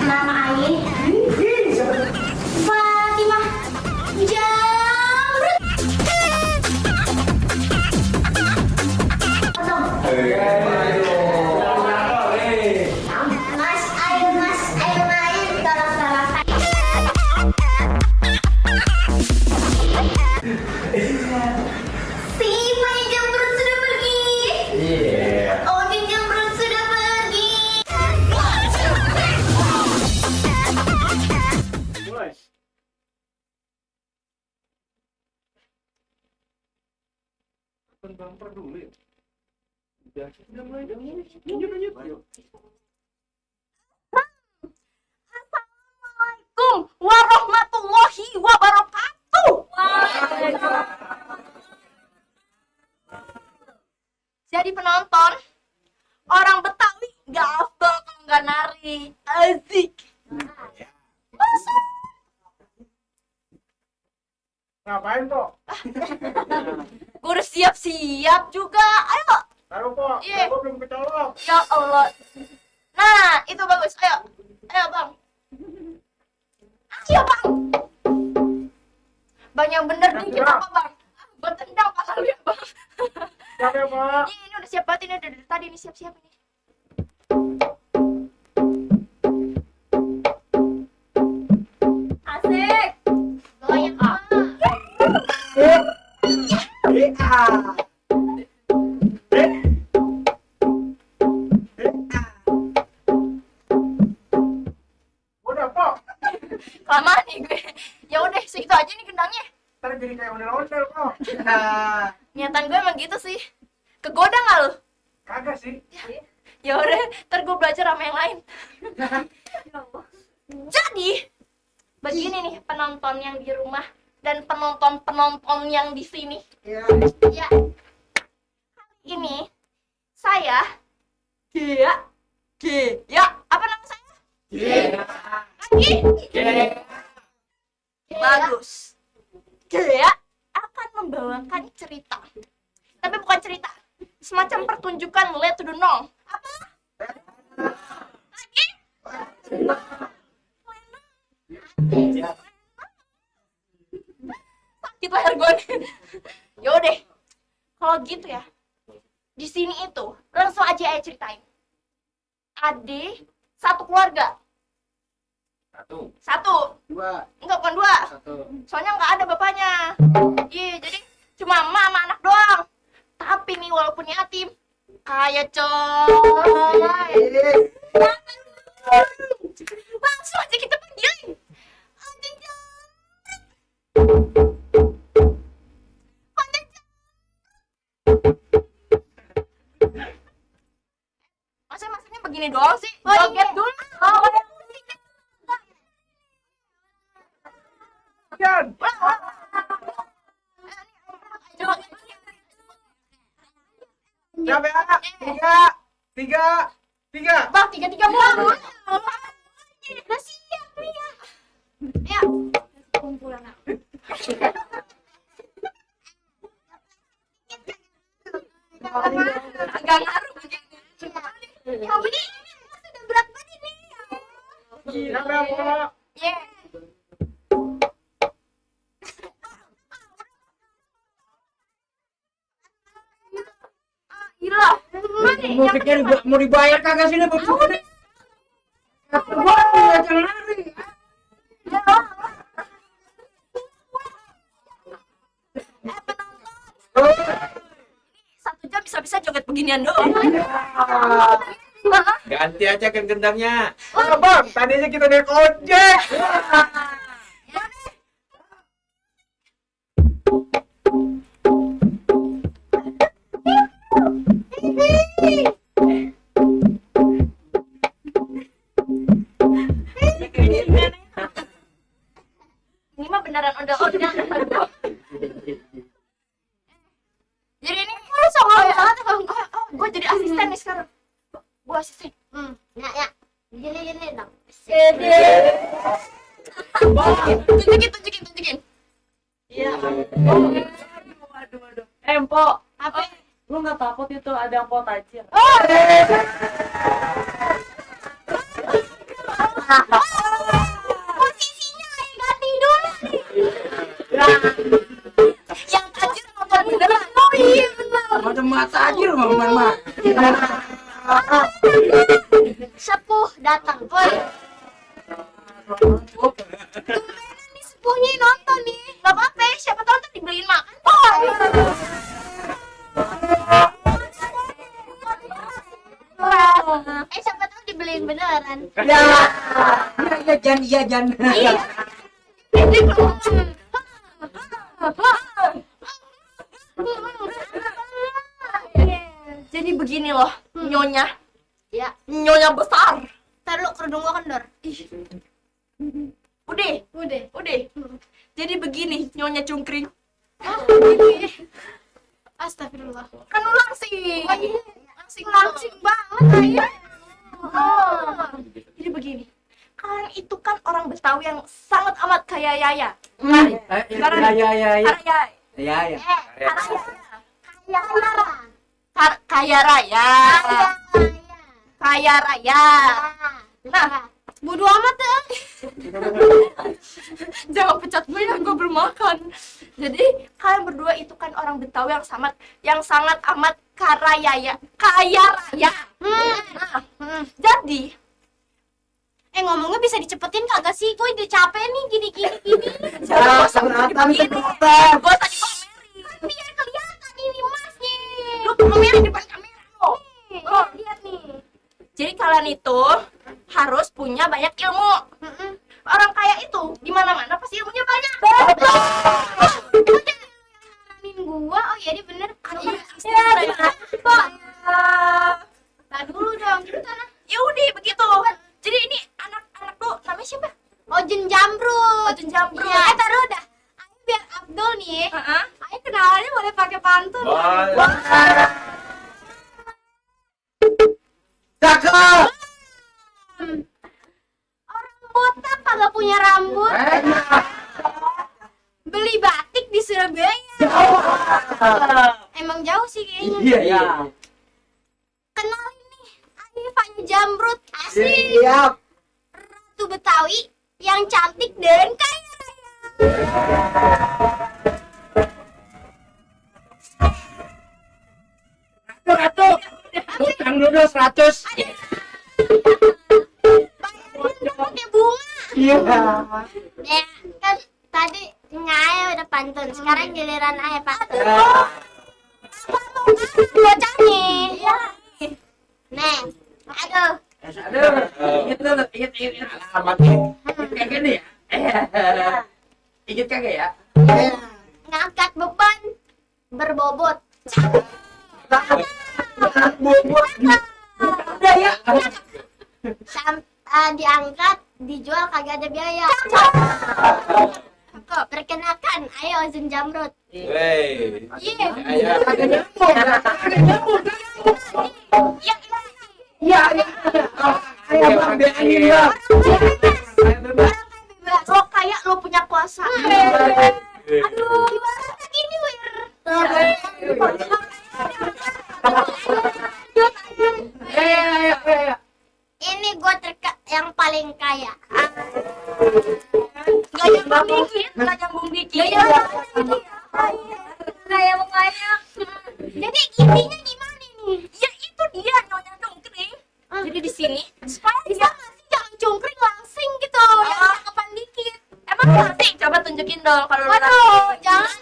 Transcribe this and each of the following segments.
Nama Ain Fatimah Jamrut. Mas Ain tolong. Si Fanya Jamrut sudah pergi. Odin Jamrut sudah pergi. Bumper dulu ya. Udah mulai dong. Lanjut. Assalamualaikum warahmatullahi wabarakatuh. Jadi penonton, orang Betawi gak afdol kalau nggak nari. Asik. Masuk. Ngapain kok? Gue udah siap-siap juga. Ayo. Taruh kok. Iya. Aku belum kecolok. Ya Allah. Nah, itu bagus. Ayo. Ayo, Bang. Ayo, Bang. Bang yang bener dikit apa, Bang? Gue tendang pala lu ya, Bang. Siap ya, Pak. Ini udah siap banget ini dari tadi ini siap-siap ini. Asik. Goyang, Bang. Udah, Pak. Kelamaan nih gue. Ya udah segitu aja nih gendangnya. Ntar jadi kayak ondel-ondel, Pak. Niatan gue emang gitu sih. Kegoda nggak lu? Kagak sih. Ya udah, ntar gue belajar sama yang lain. Jadi, begini nih penonton yang di rumah dan penonton yang di sini. Iya. Ya, kali ini saya Gea, apa nama saya? Lagi? Bagus. Gea akan membawakan cerita. Tapi bukan cerita, semacam pertunjukan Let to the Know. Apa? Lagi? Sakit leher gue nih. Yaudah, kalau gitu ya, di sini itu langsung aja ceritain. adik satu keluarga. Satu. Dua. Enggak, bukan dua. Satu. Soalnya nggak ada bapaknya. Iya, jadi cuma emak sama anak doang. Tapi nih walaupun yatim, kaya coy. Langsung aja kita panggilin. Anjing Masanya begini doang sih. Joget dulu. Yan. Siapa ya? Tiga. Bang, tiga bang. Udah siap nih ya. Ya, kumpulan aku. Agak ngaruh begini. Ya begini, udah berat banget ini. Siapa yang mau? Yeah. Gila. Musiknya mau dibayar kagak sini Bob? Jangan lari. Satu jam bisa-bisa joget beginian doang. Ganti aja kan gendangnya. Bang, tadinya kita naik ojek. Ini mah beneran ondel-ondel. Jadi ini songong banget. Gue jadi asisten nih sekarang. Gue asisten. Ya. Gini dong. Tunjukin. Iya. Waduh. Empok, Apa? lu nggak takut itu ada yang pot tajir? Posisinya kayak ganti dulu nih. Yang tajir nonton beneran. Oh iya bener. Macam mata aja lu mama. Sepuh datang. Woi. Tumbenan nih sepuhnya nonton nih. Gak apa-apa, siapa tahu ntar dibeliin makan. Siapa tahu dibeliin beneran. Iya Jan. Iya. Jadi begini loh, nyonya. Ya, nyonya besar. Taruh kerudung gua kendor. Udah. Jadi begini, nyonya cungkring. Astagfirullah. Kan lu langsing. Langsing banget. Jadi begini. Kalian itu kan orang Betawi yang sangat amat kaya raya. Kaya raya. Nah, bodo amat ya. Jangan pecat gue ya, gue belum makan. Jadi kalian berdua itu kan orang Betawi yang sangat amat kaya raya. Jadi ngomongnya bisa dicepetin kagak sih? Gue udah capek nih gini. Jangan gosok dipamerin. Biar kelihatan ini emasnya. Lu pamerin depan kamera lo. Lihat nih. Jadi kalian itu harus punya banyak ilmu. Orang kaya itu di mana-mana pasti ilmunya banyak. Gua, oh iya dia bener. Nah dulu dong, kita ya udah begitu. Jadi ini anak-anak tuh namanya siapa? Ojen Jambrut. Ya, taruh dah. Ayo biar Abdul nih. Ayo kenalannya boleh pakai pantun. Cakep. Orang botak kagak punya rambut. Beli batik di Surabaya. Emang jauh sih kayaknya. Iya. Kenalin nih, Arifanya Jambrut. Asli. Siap. Ratu Betawi yang cantik dan kaya raya. Ratu. Utang dulu 100. Iya. Ya, kan tadi Nyai udah pantun, sekarang giliran Ayah pantun. Bocahnya. Iya. Nih, aduh. Aduh, inget alamatnya. Kayak gini ya. Inget kagak ya? Ngangkat beban berbobot. Udah ya. Diangkat, dijual kagak ada biaya. Kok perkenalkan, ayo Ozun Jamrut. Wey. Iya. Ayah. Iya. Iya. Ayo bang, bilangin bang. Lo kayak lo punya kuasa. Aduh, gimana gini, Wir? Ayo. Ini gue yang paling kaya. Gak nyambung dikit, gak nyambung dikit. Kaya banyak. Jadi intinya gimana nih? Ya itu dia Nyonya Cungkring. Jadi di sini supaya Bisa nggak sih jangan cungkring langsing gitu, yang cakapan dikit. emang nanti coba tunjukin dong kalau lu Waduh, jangan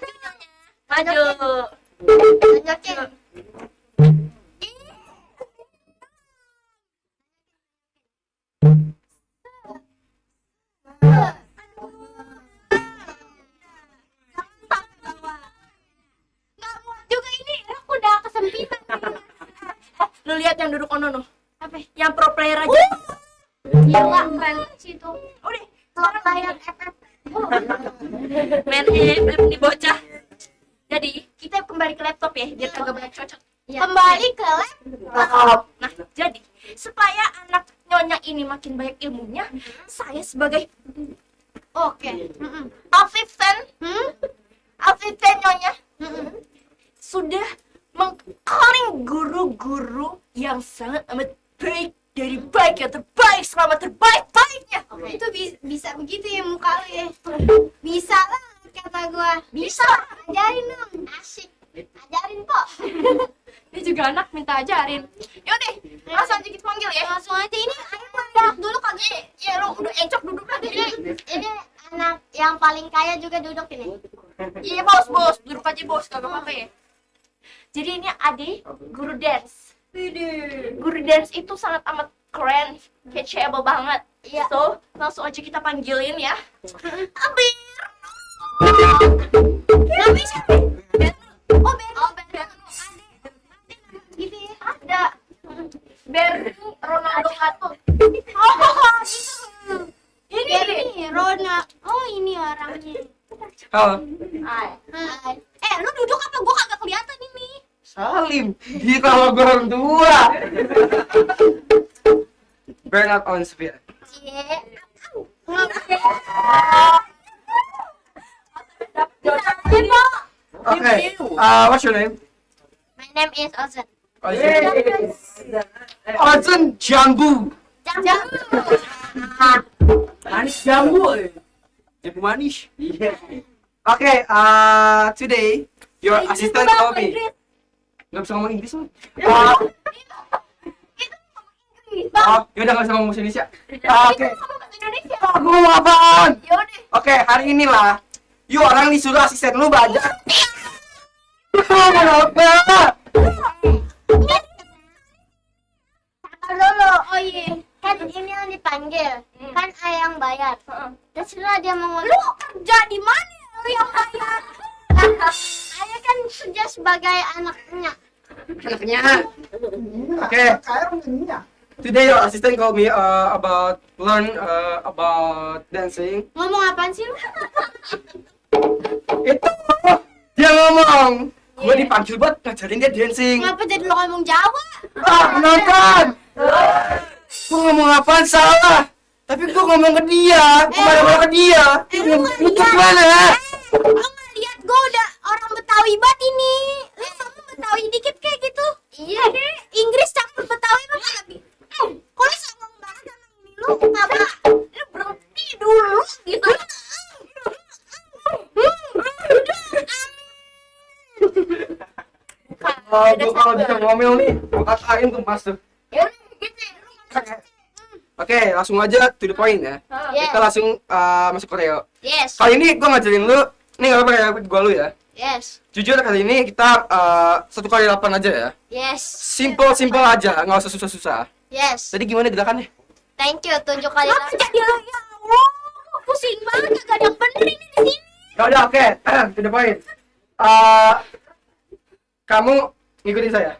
maju. tunjukin. Nggak muat juga ini, aku udah kesempitan. Lu lihat yang duduk ono no. Apa? Yang pro player aja. Iya nggak keren sih itu. Udah, Sekarang layar FF. main FF nih bocah. Jadi kita kembali ke laptop ya, biar kagak banyak cocok. Kembali ke laptop. Nah, jadi supaya anak Nyonya ini makin banyak ilmunya, saya sebagai Oke. asisten, asisten Nyonya Mm-mm. sudah mengkaling guru-guru yang sangat amat baik dari baik yang terbaik selama terbaik-baiknya. Itu bisa begitu ya muka lu ya. Bisa lah kata gua. Bisa. Ajarin dong. Asik. Ajarin kok. Dia juga anak minta ajarin. Yaudah, langsung aja kita panggil ya. Langsung aja ini ayo duduk dulu kagak. Ya lu udah encok duduk lagi. Ini anak yang paling kaya juga duduk ini. Iya bos, duduk aja bos, kagak apa-apa ya. Jadi ini Ade, guru dance. Guru dance itu sangat amat keren, catchable banget. Iya. So, langsung aja kita panggilin ya. Abir. Tapi siapa? Oh, Ben. Gitu ya. Ada. Berni Ronaldo Gatot. Oh, itu. Ini Ini Rona. Oh, ini orangnya. Halo. Hai. Hai. Lu duduk apa? Gua kagak kelihatan ini. Salim. Kita sama orang tua. Bernard on Sphere. Cie. Okay. What's your name? My name is Ozan. Ozan Jambu. Jangan. Manis jambu. Jambu manis. Okay. Today your assistant called me. Gak bisa ngomong Inggris loh. Yaudah gak bisa ngomong bahasa Indonesia. Oke. Indonesia. Aku ngomong apaan? Yaudah. Oke, hari inilah you orang disuruh asisten lu belajar. Kenapa? Sabar dulu. Oh iya. Kan ini yang dipanggil. Kan ayah yang bayar. Terserah dia mau ngomong. Lu kerja di mana? Lu yang bayar. Ayah kan kerja sebagai anaknya. Anaknya. Oke. Today your assistant called me about learn about dancing. Ngomong apaan sih lu? Itu dia ngomong. Gue dipanggil buat ngajarin dia dancing. Ngapa jadi lo ngomong Jawa? Penonton. Gue ngomong apaan salah. Tapi gue ngomong ke dia. Gue marah-marah ke dia. Lu gimana? Lu nggak lihat gue udah orang Betawi banget ini. Lu sama Betawi dikit kayak gitu. Iya. Inggris campur Betawi mah nggak lebih. Kok lu songong banget sama ini lu? Kagak. Lu berhenti dulu gitu. Gue kalau bisa ngomel nih, gue katain tuh mas tuh. Ya udah gitu. Lu Oke, langsung aja to the point ya. Yes. Kita langsung masuk koreo. Yes. Kali ini gue ngajarin lu, ini gak apa-apa ya, gue lu ya. Yes. Jujur kali ini kita 1x8 aja ya. Yes. Simple aja, nggak usah susah-susah. Yes. Tadi gimana gerakannya? Thank you, tunjuk kali lagi. Jadi ya Allah, pusing banget, gak ada yang bener ini di sini. Ya udah, oke, to the point. Kamu ngikutin saya.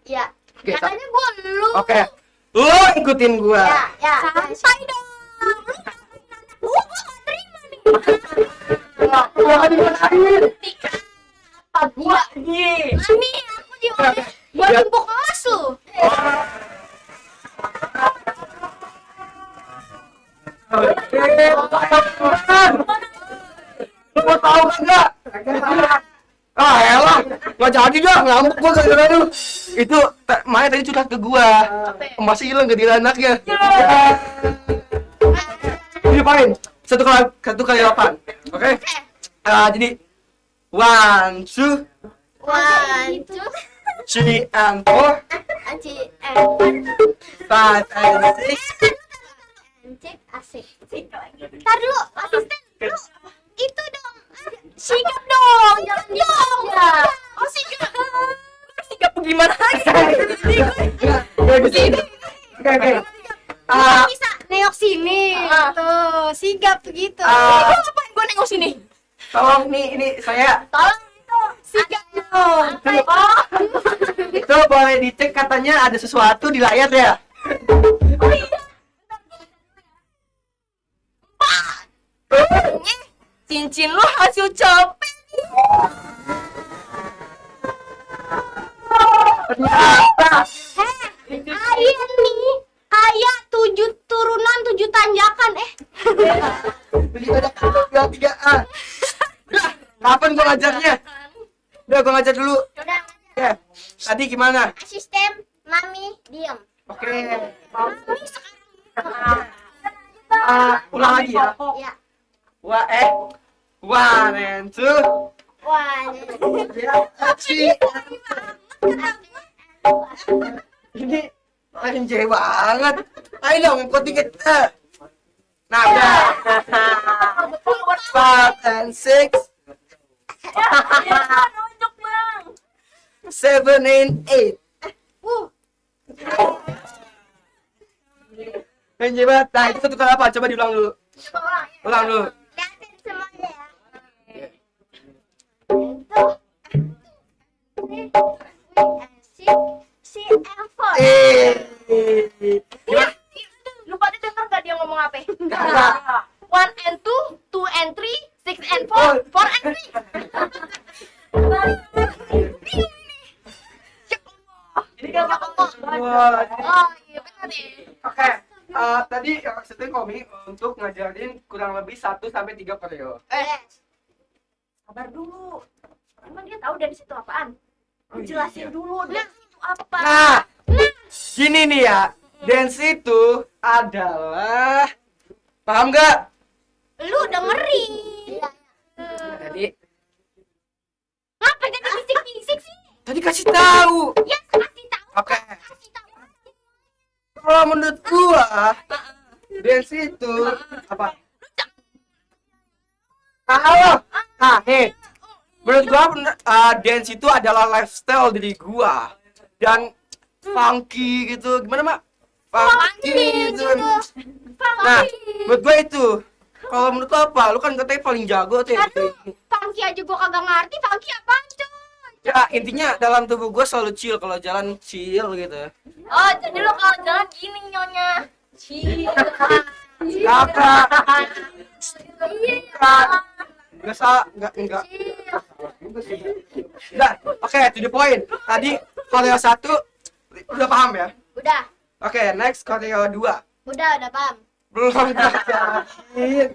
Ya. Oke, Katanya gua lu. Oke. Lu ikutin gua. Ya. Santai dong. Lu ngapain anak gua gak terima nih. Gua dimarahin. Apa gua nih? Mami, aku di gua Ya. timpuk emas lu. Lu mau tahu kagak? Ah, elah, nggak jadi dah, ngamuk gua gara-gara lu. Itu Maya tadi curhat ke gua. Masih hilang gak anaknya. Ini paling satu kali 8. Oke? Jadi 1, 2, 1, 2, 3 and 4, 5 and 6. Cek asik. Ntar dulu, asisten. Lu itu dong. Sigap dong, jangan dong. Oh, sigap. Sikap gimana lagi? Oke. Bisa nengok sini. Tuh, sigap gitu. Ngapain gua nengok sini? Tolong nih, ini saya. Tolong itu sigap dong. Itu boleh dicek katanya ada sesuatu di layar ya. Cincin lu hasil copet. Ternyata. Ayah nih, kayak 7 turunan 7 tanjakan. Begitu ada 3-3A. Kapan gua ngajarnya? Udah gua ngajar dulu. Udah, Ya. Tadi gimana? asisten, mami, diem. Oke. Ulang lagi ya. Ya. 1 and 2. Wah, Ini anjay banget. Ayo dong, ikut dikit. Nah, udah. 5 and 6. Nunjuk bang. 7 and 8. Anjay banget. Nah, itu satu kali apa? Coba diulang dulu. Ulang dulu. liatin semuanya ya. CM4. Gimana? Lu pada denger gak dia ngomong apa? Kagak. 1 and 2, 2 and 3, 6 and 4, 4 and 3. Ini kan Wah, Oh iya benar deh. oke. Tadi setting komik untuk ngajarin kurang lebih 1-3 koreo. Sabar dulu. Emang dia tahu dari situ apaan? Oh, Jelasin iya. dulu dari situ apa. Nah, gini nih ya. Dance itu adalah, paham gak? Lu dengerin. Tadi Ngapain tadi bisik-bisik sih? tadi kasih tahu. Ya kasih tahu. Oke. Kasih tahu. Kalau menurut gua, dance itu apa? Halo. Nih. Menurut gua dance itu adalah lifestyle diri gua dan funky gitu. Gimana, Mak? Funky gitu. Nah, menurut gua itu. Kalau menurut lu apa? Lu kan katanya paling jago tuh. Aduh, Funky aja gua kagak ngerti. Funky apaan tuh? Ya, intinya dalam tubuh gua selalu chill kalau jalan chill gitu. Oh, jadi lo kalau jalan gini nyonya. Kakak. Enggak salah, enggak. Udah, oke, to the point. Tadi koreo 1 udah paham ya? Udah. Oke, next koreo 2. Udah paham. Belum yakin.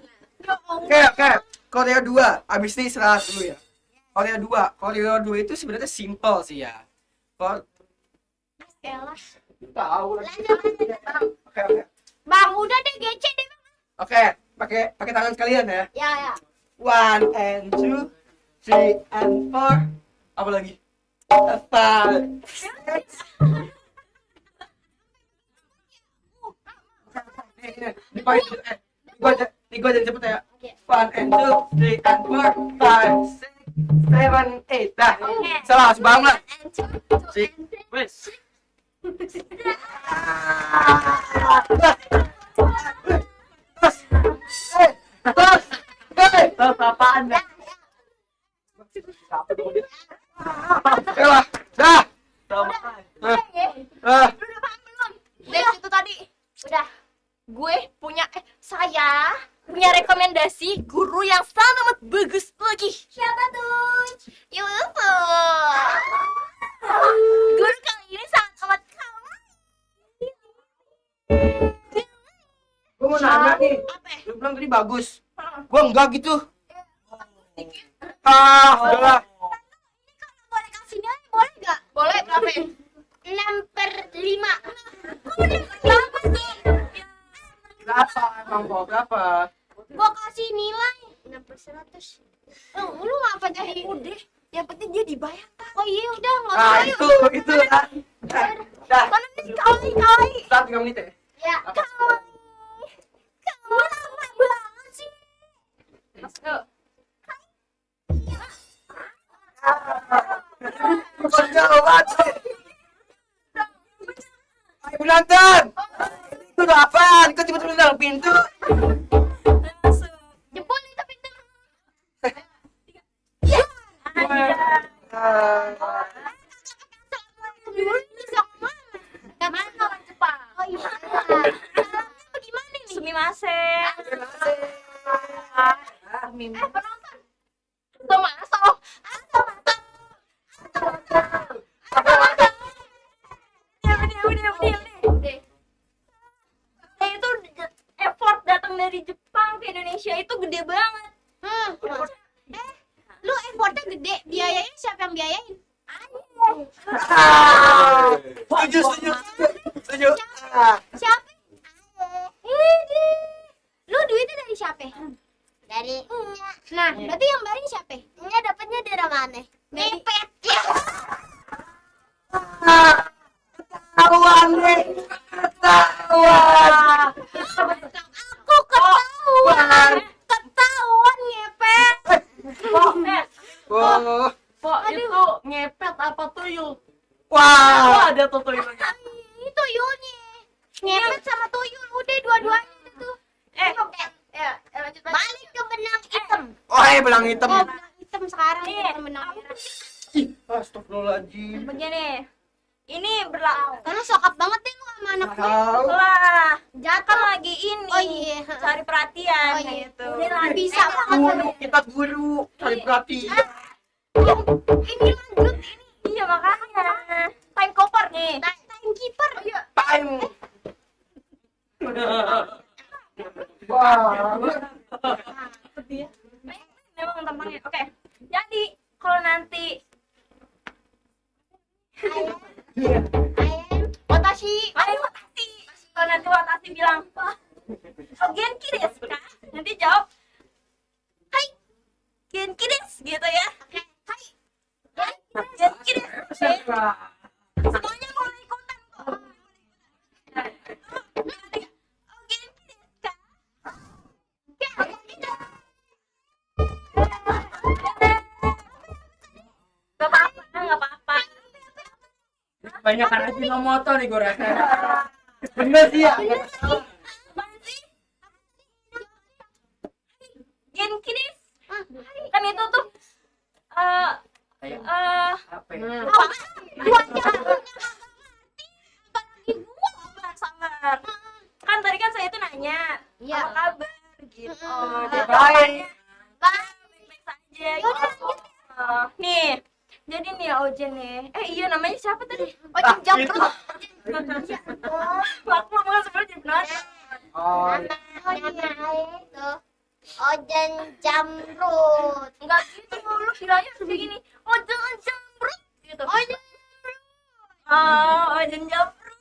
Oke. Koreo 2. Abis ini istirahat dulu ya. Koreo 2 itu sebenarnya simple sih ya. Elah. Tahu. Lanjut. Oke. Bang, udah deh gece deh. Oke, pakai tangan sekalian ya. Ya. 1 and 2, 3 and 4. Apa lagi? 5, 6. Gua jadi cepet ya. 1 and 2, 3 and 4, 5, 6, 7, 8. Dah. Salah banget. Sik. Wes. Terus apaan dah? Dah. Dah. Sama Ah. Lu udah paham belum? Dari situ tadi. Udah. Gue punya saya punya rekomendasi guru yang sangat bagus lagi. Siapa tuh? Yusuf. Guru kali ini sangat amat kawan. Gua mau nanya nih. Apa? Lu bilang tadi bagus. Gua enggak gitu. Udahlah. Boleh kasih nilai, boleh nggak? Boleh berapa? 6/5. Berapa sih? Berapa emang kok berapa? Gua kasih nilai 6/100. Lu ngapa jadi? Udah, yang penting dia dibayar. Oh iya udah nggak Ah, apa-apa. itu. Dah. Mana nih kawai? Start 3 menit ya. Ya. Kawai. Kamu lama banget sih. Masuk. Jauh banget. Ayo penonton. Itu udah apaan? Kok tiba-tiba dalam pintu? Masuk. Jempol itu pintu. Dulu bisa kemana? Mana orang Jepang? Oh iya. Bagaimana nih? Sumimasen. Penonton. Masuk. Udah. Saya itu effort datang dari Jepang ke Indonesia itu gede banget. Lu effortnya gede, biayanya siapa yang biayain? Setuju. Siapa? Ini. Lu duitnya dari siapa? Dari Nya. Nah, berarti yang bayarin siapa? Nya dapatnya dari mana? Ngepet. Ketahuan deh. Ketahuan. Aku ketahuan. Ketahuan ngepet. Oh. Pak, itu ngepet apa tuyul? Wah. Ada tuh tuyulnya. Itu tuyulnya. Ngepet sama tuyul udah dua-duanya itu. Lanjut. Balik ke benang hitam. Oh, belang hitam. Oh, benang hitam sekarang Nih, bukan benang merah. Ih, astagfirullahaladzim. Begini. Ini berlaku. Karena sokap banget deh lu sama anak gue. Tahu. Lah, Jatuh. kan lagi ini. Oh iya. Cari perhatian Oh iya. gitu. Bisa banget. Guru, kita guru. Cari perhatian. Ini lanjut ini. Iya makanya. Time cover nih. Timekeeper. Iya. Time. Wah. Memang tampangnya. Oke. Jadi kalau nanti Ayam. Watashi, kalau nanti Watashi bilang, "Oh, genki desu ka?" Nanti jawab, "Hai, genki desu," gitu ya. Hai. Genki desu. Semuanya boleh ikutan kok. Oh, genki desu ka? Gak apa-apa. Banyak kan Ajinomoto nih gue rasa. Bener sih ya. Apaan sih? Genki desu. Kan itu tuh Kayak apa ya? apa? Gua aja apalagi gua sangat. Kan tadi kan saya tuh nanya, Iya. apa kabar gitu. Ya, baik. Baik-baik saja. Gitu. Nih, jadi nih Ojen nih. Iya namanya siapa tadi? Ojen Ah, Japro. itu. Maklum kan sebenarnya Jepang. Oh, itu Ojen Jamrut. Enggak gitu, lu bilangnya kayak gini. Ojen Jamrut gitu. Ojen Ojen Jamrut.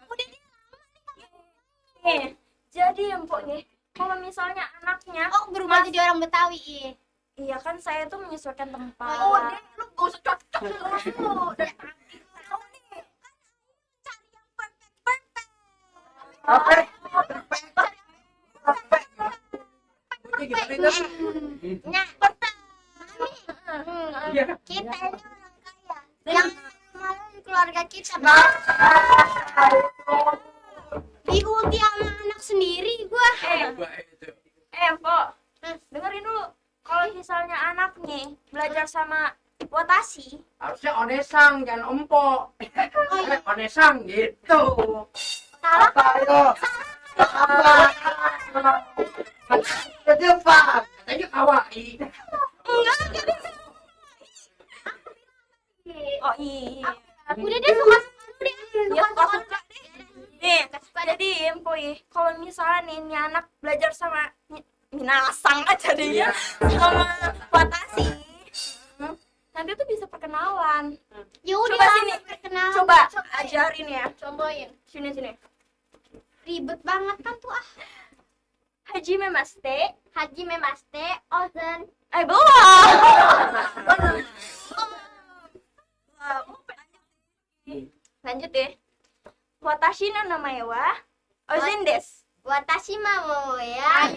Udah nih. Jadi empoknya kalau misalnya anaknya Oh, berubah jadi orang Betawi. Iya. iya kan saya tuh menyesuaikan tempat. Oh, deh, lu gak usah cocok dulu. Dari tadi tahu nih. Cari yang perfect. Apa? Nah, Iya. kita ini orang kaya. Yang malu di keluarga kita. Diulti sama anak sendiri gua. Pok, dengerin dulu. Kalau misalnya anak nih belajar sama Watashi, Harusnya onesang, jangan empok. Onesang gitu. Apa itu? Apa? Jepang. Katanya kawaii. oh iya. Udah deh suka-suka deh. Ya suka deh. Nih, jadi Empoi, kalau misalnya nih ini anak belajar sama Minasang aja deh ya, sama Watashi, nanti tuh bisa perkenalan. Ya udah Coba sini, perkenalan. coba ajarin ya. Contohin. Sini. Ribet banget kan tuh ah. Hajime Maste. Haji Memaste Ozen. Belum. Lanjut deh. Watashi no namae wa Ozen desu. Watashi mau ya.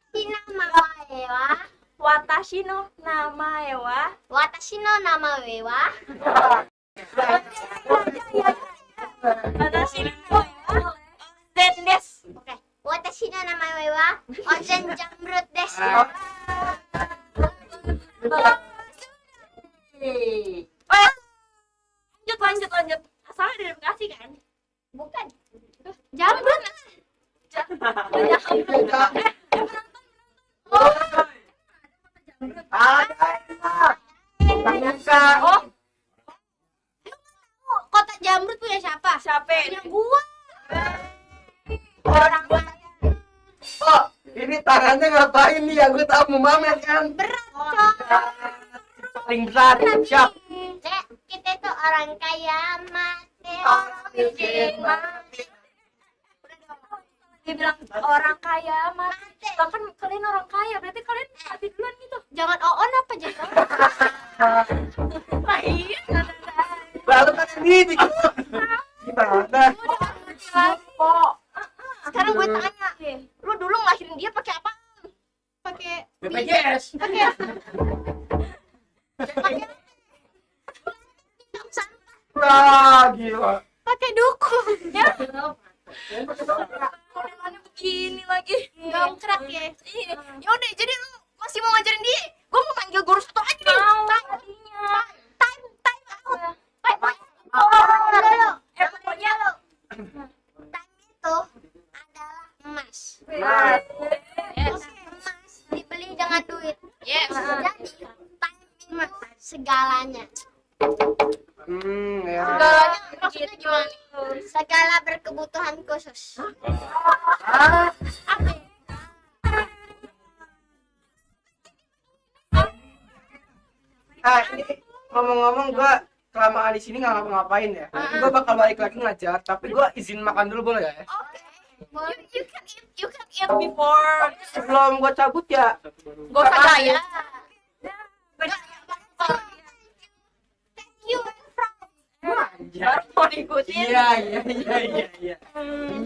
Watashi no namae wa Watashi no namae wa Watashi no namae wa Ozen desu. Oke. Watashi no namae wa Ozen Jamrut desu. Lanjut. Asalnya dari Bekasi kan? Bukan. Jamrut. Oh, Kota Jamrut punya siapa? siapa? Punya gua. Orang Oh, ini tangannya ngapain nih? Aku tahu mau mamer kan? Berat, Cok. Paling besar. Siap. Cek, kita itu orang kaya mati. Orang miskin mati. dia bilang orang kaya mati. Lah kan kalian orang kaya, berarti kalian mati duluan gitu. Jangan on apa jadi? Lah iya. Baru kan ini dikit. Gimana? Kok Sekarang gue tanya, lu dulu ngelahirin dia pakai apa? pakai BPJS. Wah, gila. pakai dukung. Ya. Modelannya begini lagi. Dongkrak ya. Iya. Ya udah, jadi lu masih mau ngajarin dia? Gue mau manggil guru satu aja nih. Pokoknya lo. Time itu adalah emas. Nah, Emas dibeli dengan duit. Yes. Jadi time itu segalanya. ya. Segalanya maksudnya gimana? Segala berkebutuhan khusus. Ah, ini ngomong-ngomong gua kelamaan di sini nggak ngapa-ngapain ya. Nanti gua bakal balik lagi ngajar, tapi gua izin makan dulu boleh ya? You can eat before. Sebelum gua cabut ya. Gak usah gaya. Thank you. Mau diikutin.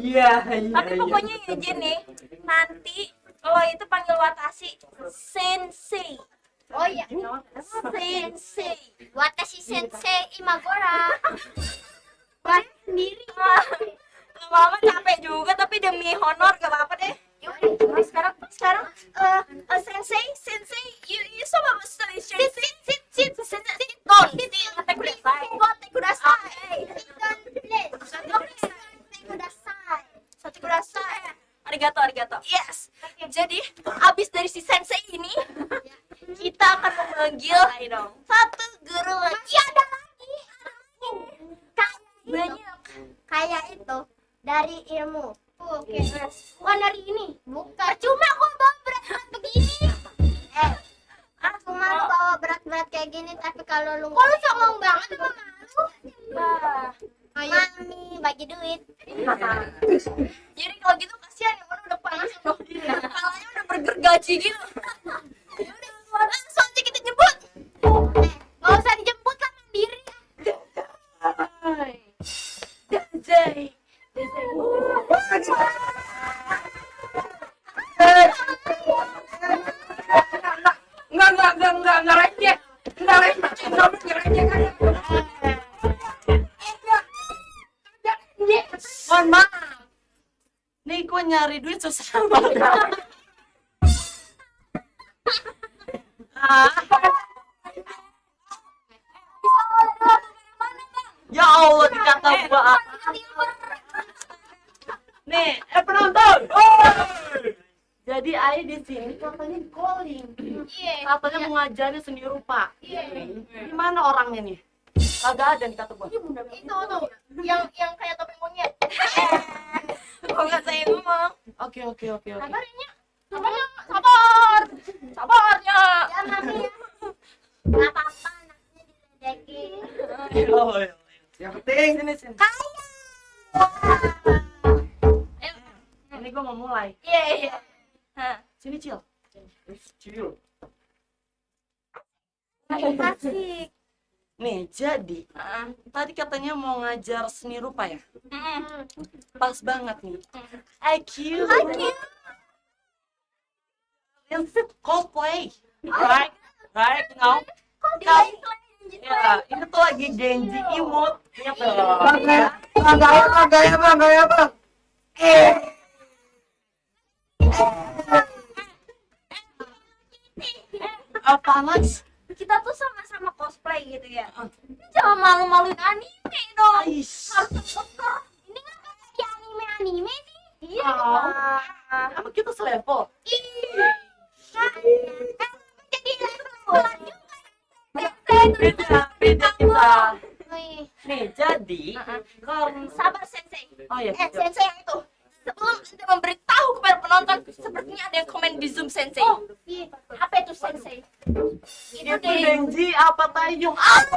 Iya. Tapi pokoknya ya Jen nih, nanti lo itu panggil Watashi Sensei. Oh iya. Sensei. Watashi sensei imagora. Kan sendiri. Lama-lama capek juga, tapi demi honor gak apa-apa deh. Yaudah, sekarang sensei, you sama sensei. Sit, don, kata kudasai. Sate kudasai. Arigato. Yes. Jadi, abis dari si sensei ini, kita akan memanggil satu guru lagi. Iya ada lagi. Banyak. Kayak itu dari ilmu. Oke. Bukan dari ini. Bukan. Cuma aku bawa berat-berat begini. Cuma lu bawa berat-berat kayak gini, tapi kalau lu kok lu songong banget sama malu. Mami bagi duit. Jadi kalau gitu kasihan yang mana udah panas loh. Kepalanya udah bergergaji gitu. Yaudah, langsung aja kita jemput. Nggak usah dijemput lah mandiri. nyari duit susah banget. Ya Allah, dikata gua. Nih, penonton. Jadi Ai di sini katanya calling. Katanya mau ngajarin seni rupa. Gimana orangnya nih? Kagak ada nih kata gua. Itu tuh yang kayak topeng monyet. Kok nggak saya ngomong? Oke. Sabarnya. Sabarnya. Ya mami ya. Nggak apa-apa anaknya diledekin. Oh, iya. Yang penting Sini. Ini gua mau mulai. Iya. Sini, Cil. Cil. Asik. Nih, jadi tadi katanya mau ngajar seni rupa ya? Pas banget nih. IQ. Cosplay. Right, now. Ya, ini tuh lagi Genji emote. Ya, Gaya bang. apaan lagi? Kita tuh sama-sama cosplay gitu ya. Jangan malu-maluin anime dong. Ais. Harus teker. Ini kan kayak anime sih. Iya. Emang kita selevel? Jadi level juga. Beda kita. Wih. Nih, jadi karena Sabar sensei. oh ya, Sensei yang itu. Sebelum ente memberitahu kepada penonton, sepertinya ada yang komen di Zoom sensei. Iya. Apa itu sensei? itu Genji apa Taeyong? Apa?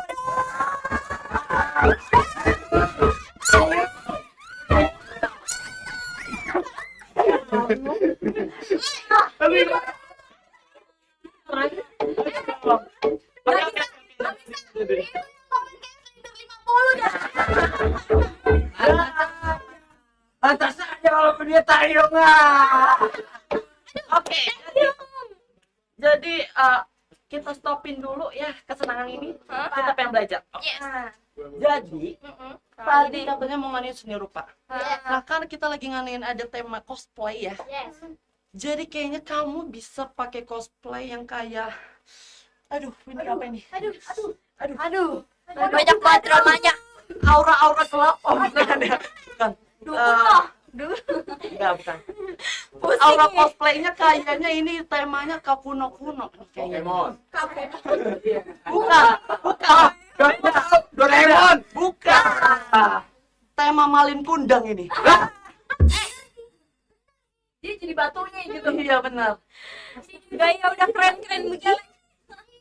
Atas aja kalau dia Taeyong lah. Oke, jadi kita stopin dulu ya kesenangan ini. Kita pengen belajar. Yes. Jadi tadi katanya mau ngadain seni rupa. Nah, kan kita lagi ngadain ada tema cosplay ya. Yes. Jadi kayaknya kamu bisa pakai cosplay yang kayak, aduh, ini apa ini? Aduh. Banyak banget dramanya. Aura-aura gelap. Oh, bukan ya. Bukan. Enggak, bukan. Aura cosplaynya kayaknya ini temanya ke kuno-kuno. Kayaknya. Bukan. Doraemon. Bukan. Tema Malin Kundang ini. Dia jadi batunya gitu. Iya benar. Gaya udah keren-keren begini.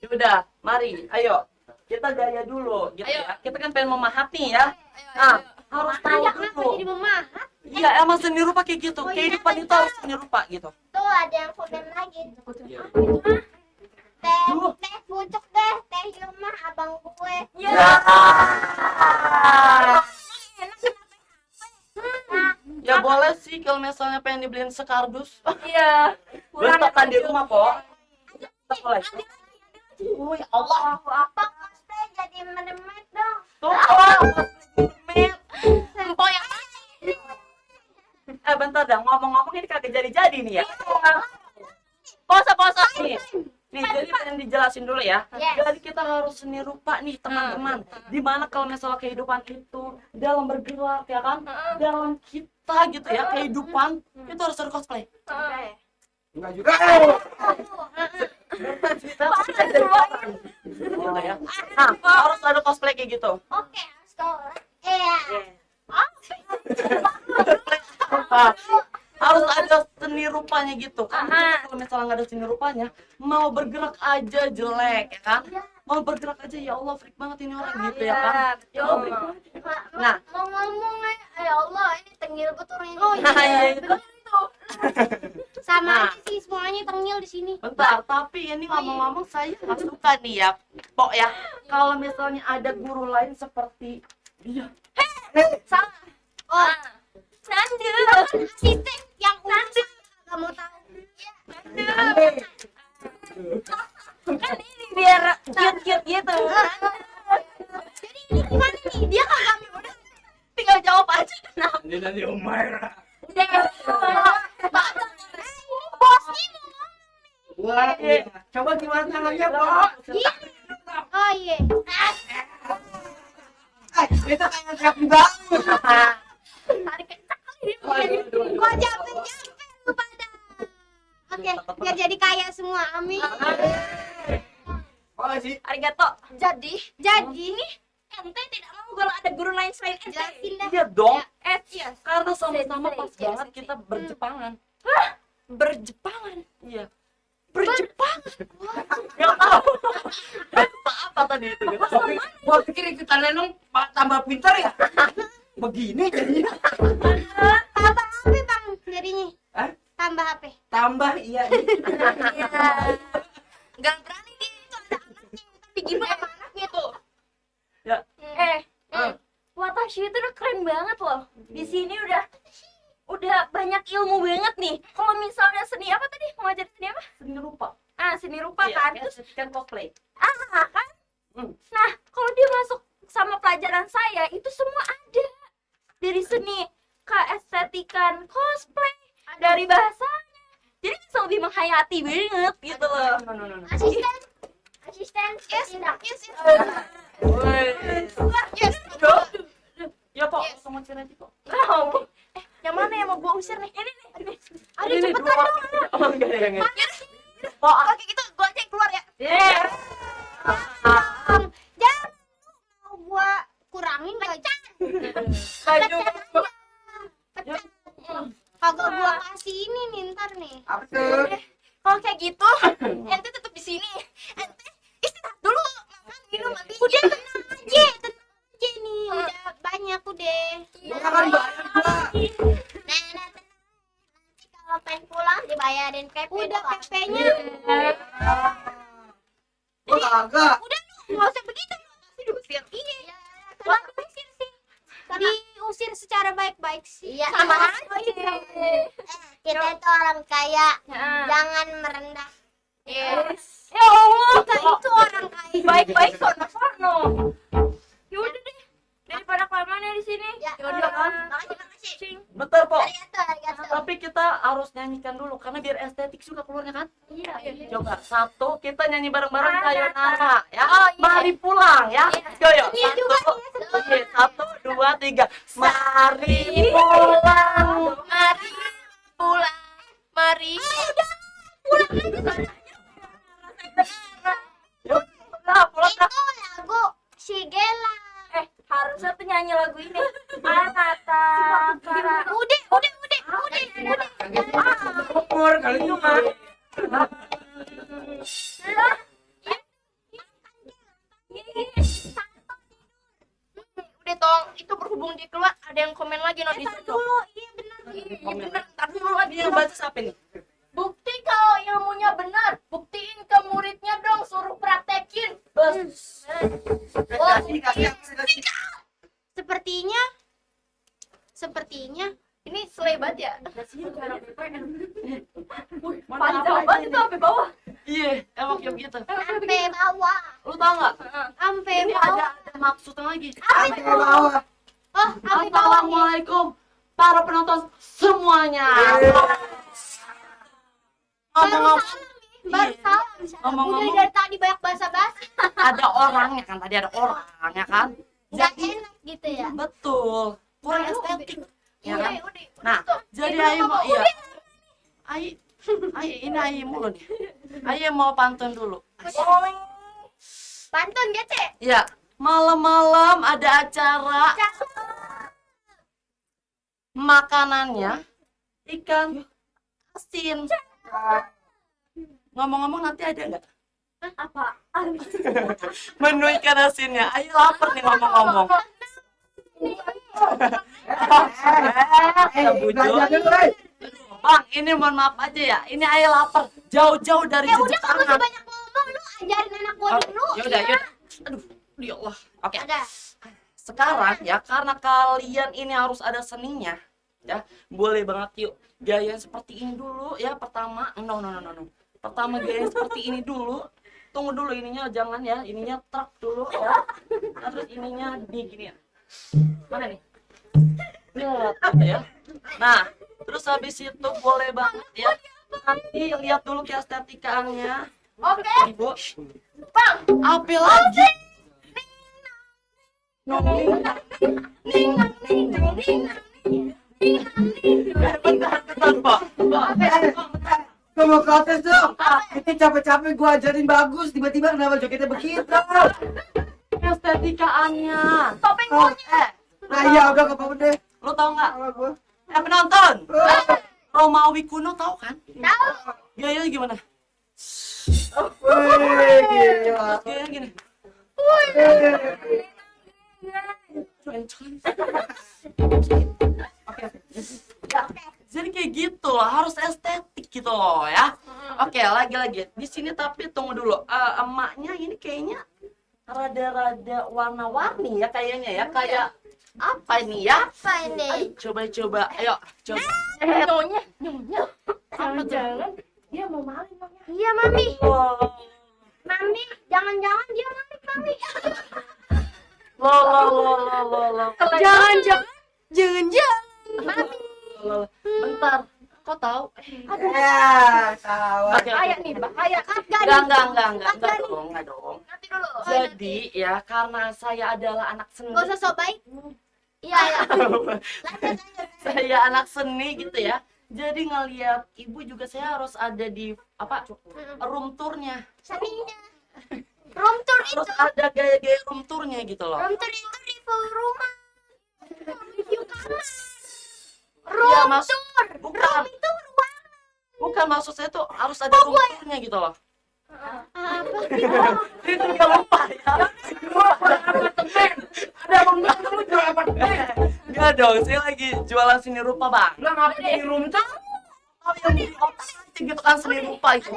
Udah, mari, ayo. Kita gaya dulu gitu Ayo. ya. Kita kan pengen memahat nih ya. Nah, harus tahu Kenapa dulu. jadi memahat? Iya, emang seni rupa kayak gitu. Kehidupan itu harus seni rupa gitu. Tuh ada yang komen lagi. Iya. Teh pucuk deh, teh Yuma abang gue. Ya boleh sih kalau misalnya pengen dibeliin sekardus. Iya. Letakkan di rumah kok. Tak boleh. Oh ya Allah. Apa cosplay jadi menemet dong? Tuh, Mit. Empok yang Bentar dah, ngomong-ngomong ini kagak jadi-jadi nih ya. pose. Nih, jadi pengen dijelasin dulu ya. Yes. Jadi kita harus seni rupa nih teman-teman. Dimana kalau misalnya kehidupan itu dalam bergerak ya kan, dalam kita gitu ya kehidupan itu harus ada cosplay. Enggak juga. Gitu ya. Nah, harus ada cosplay kayak gitu. Oke, sekolah. Iya. Harus ada seni rupanya gitu. Karena kalau misalnya nggak ada seni rupanya, mau bergerak aja jelek ya kan? Mau bergerak aja ya Allah freak banget ini orang gitu ya kan? Nah. Mau ngomong ya Allah ini tengil betul ini. Nah, ya itu. Sama Nah. aja sih semuanya tengil di sini. Bentar, tapi ini ngomong-ngomong saya nggak suka nih ya, Pok ya. Kalau misalnya ada guru lain seperti dia, Salah. Oh, asisten yang urus nggak mau tahu. kan ini biar cute gitu. Jadi ini gimana nih? Dia kagak udah Tinggal jawab aja. Ini nanti Umaira. udah gimana tangannya, Pak? Oh iya. Itu kayak Kevin banget. Tarik kencang kali. Kok capek-capek lu pada. Oke, biar jadi kaya semua. Amin. Oh sih. Arigato. Jadi Jadi ente tidak mau kalau ada guru lain selain ente. jelasin dah. Iya dong, Iya. karena sama-sama pas Sensei, banget sensei. kita berjepangan. Berjepangan. Iya. Berjepangan. Gak tahu. Apa tadi itu? Gak tahu. Gua pikir ikutan Lenong tambah pintar ya. Begini jadinya. Tambah HP bang jadinya. Hah? Tambah HP. Tambah iya. Iya. Gak berani dia itu ada anaknya. Tapi gimana sama anaknya tuh? Ya. Watashi itu udah keren banget loh. Di sini udah banyak ilmu banget nih. Kalau misalnya seni apa tadi? Mau ngajarin seni apa? Seni rupa. Seni rupa Iya, kan. ya, Terus kan cosplay. kan? Nah, kalau dia masuk sama pelajaran saya, itu semua ada. Dari seni, keestetikan, cosplay, dari bahasanya. Jadi bisa lebih menghayati banget gitu loh. Asisten. Asisten. Yes. Woi. Yes. Ya Pak, sama cerita kok. Wow. Yang mana yang mau gua usir nih? Ini nih. Aduh Ini cepetan dua. dong. Oh enggak ya enggak. Pak, oke gitu, gua aja yang keluar ya. Jangan mau gua kurangin pecah. Ayo. Kagak gua kasih ini nih ntar nih. Apa tuh? Kalau kayak gitu, ente tetap di sini. Ente istirahat dulu, makan, minum, habis. Udah tenang aja nih. Udah banyak udah. Gua kan bayar gua. Nah, nanti kalau pengen pulang dibayarin PP. Udah PP-nya. Gua kagak. Udah nggak usah begitu. Masih diusir. Iya. Kenapa diusir sih? Diusir secara baik-baik sih. Iya, sama aja. Kita itu orang kaya. Nah. Jangan merendah. Yes. Ya Allah, Kita itu orang kaya. baik-baik sono. Ya udah deh, daripada kelamaan ya di sini. Ya udah kan. Makasih. Cing. Betul, Pak. Arigato. Tapi kita harus nyanyikan dulu karena biar estetik juga keluarnya kan. Iya. Coba satu kita nyanyi bareng-bareng sayonara ya. Oh, iya. Mari pulang ya. Yo yo. Iya juga, Satu, iya, 1 2 3. Mari pulang. Mari pulang. Mari. Yo, pulang pulang. Itu lagu Shigella. Harusnya tuh nyanyi lagu ini. Anata. Udah. Umur kali itu mah. Udah tong, itu berhubung di keluar ada yang komen lagi no di situ. Iya benar. Iya bener, ntar dulu lagi. Ini yang baca siapa nih? Bukti kalau ilmunya benar, buktiin ke muridnya dong, suruh praktekin. Bos. Kasih. Sepertinya Ini selebat ya? Mana Panjang apa banget ini? itu sampai bawah. Iya, emang kayak gitu. sampai bawah. Lu tau nggak? Sampai Ini bawah. ada maksudnya lagi. Sampai bawah. Oh, sampai bawah. Assalamualaikum para penonton semuanya. Ngomong-ngomong, Baru salam. Ngomong-ngomong. Udah dari tadi banyak basa-basi. ada orangnya kan tadi ada orangnya kan. Nggak enak gitu ya. Betul. Kurang estetik. Ya kan? Udah. Nah, jadi Ayu mau iya. Ayu ini Ayu mulu nih. Ayu mau pantun dulu. Pantun gak, Cek? Ya, malam-malam ada acara makanannya ikan asin. Ngomong-ngomong nanti ada nggak Apa? menu ikan asinnya? Ayo lapar nih ngomong-ngomong. Belajar dulu, Ray. Bang, ini mohon maaf aja ya. Ini Ayo lapar jauh-jauh dari Ya udah, kamu Jepangan. banyak ngomong. Lu ajarin anak gua dulu. Yaudah. Aduh, ya Allah. Oke. Ada. Sekarang ya karena kalian ini harus ada seninya ya, boleh banget yuk gaya yang seperti ini dulu ya. Pertama no pertama gaya yang seperti ini dulu. Tunggu dulu, ininya jangan ya, ininya truk dulu ya. Nah, terus ininya digini ya. Mana nih ya. Nah terus habis itu boleh banget ya, nanti lihat dulu ke estetikanya Oke, Ibu. Bang. Apa lagi? Bentar, Pak. Gua mau protes dong. Ini capek-capek gua ajarin bagus, tiba-tiba kenapa jogetnya begitu? Estetikaannya. Topeng Oh, monyet. Nah iya udah gak apa-apa deh. Lo tau nggak? Sama gua. Penonton. Romawi kuno tahu kan? Tahu. Gaya gimana? Wih, gila. Gaya gini. Oke. Jadi kayak gitu loh, harus estetik gitu loh ya. Oke, lagi-lagi. Di sini tapi tunggu dulu. Emaknya ini kayaknya rada-rada warna-warni ya kayaknya ya. Kayak apa ini ya? Apa ini? Ayo, coba-coba. Ayo, coba. Nyonya. Jangan-jangan dia mau maling Bang. Iya, Mami. Loh, Mami, jangan-jangan dia maling, Mami. loh. Jangan-jangan. Mami. Bentar, kok tahu? Ya, tahu. Oke, Bahaya nih, bahaya. Enggak dong. Nanti dulu. Jadi ya karena saya adalah anak seni. Gak usah sok baik. Iya, iya. Lanjut. Saya anak seni gitu ya. Jadi ngeliat ibu juga saya harus ada di apa room tournya. Seninya. Room tour itu. Harus ada gaya-gaya room tournya gitu loh. Room tour itu review rumah. Review kamar. Iya, Room Mas. tour. Bukan. Room itu ruangan. Bukan maksud saya tuh harus ada room tournya gitu loh. Apa? Itu dia lupa ya. Ada bang lu jual apartemen. Enggak dong, saya lagi jualan seni rupa bang. Lah ngapa di room tuh? Oh yang di otak aja gitu kan seni rupa itu.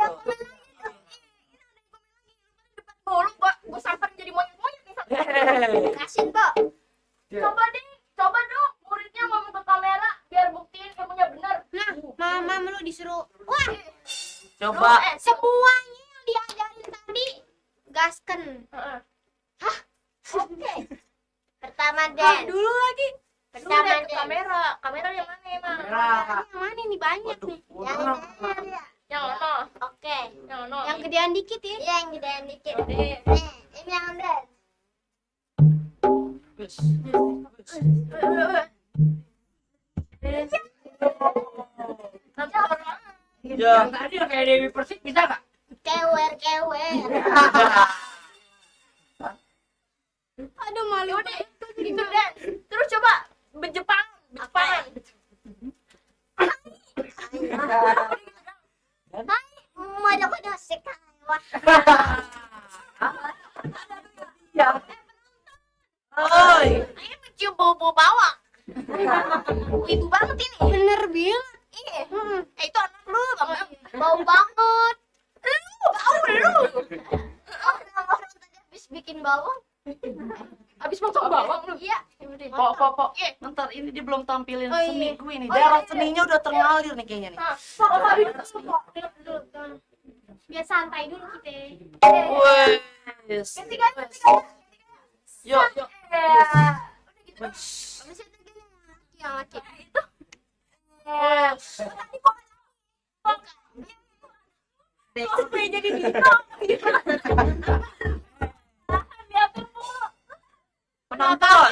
Dulu, Mbak. Gue samperin jadi monyet-monyet nih. Hehehe. Kasih, Mbak. Coba dong. Muridnya ngomong ke kamera biar buktiin ilmunya benar. Nah, mama lu disuruh. Wah, Coba. semuanya yang diajarin tadi gasken. Hah? Oke. Pertama Dan. Dulu lagi. Pertama Dan. Kamera. Kamera yang mana emang? Yang mana nih banyak nih? Yang ini. Yang ono. Oke. Yang ono. Yang gedean dikit ya? Iya, yang gedean dikit. Nih, ini yang Dan. Wes. Ya. Yang tadi kayak Dewi Persik bisa gak? Kewer. Aduh malu. Udah, itu Dan. Terus coba Jepang. Hai, ada sekarang. Ya. Oi. Ini mencium bau bawang. Ibu banget ini. Bener banget. Iya. Itu anak lu, bau banget. Lu. Orang tadi habis bikin bawang. Habis potong bawang lu. Iya. Pok. Bentar, ini dia belum tampilin seni gue nih. Darah seninya udah terngalir nih kayaknya nih. Biar santai dulu kita. Wes. Ganti. Yuk. Habis itu gini yang laki. Itu. Jadi Penonton.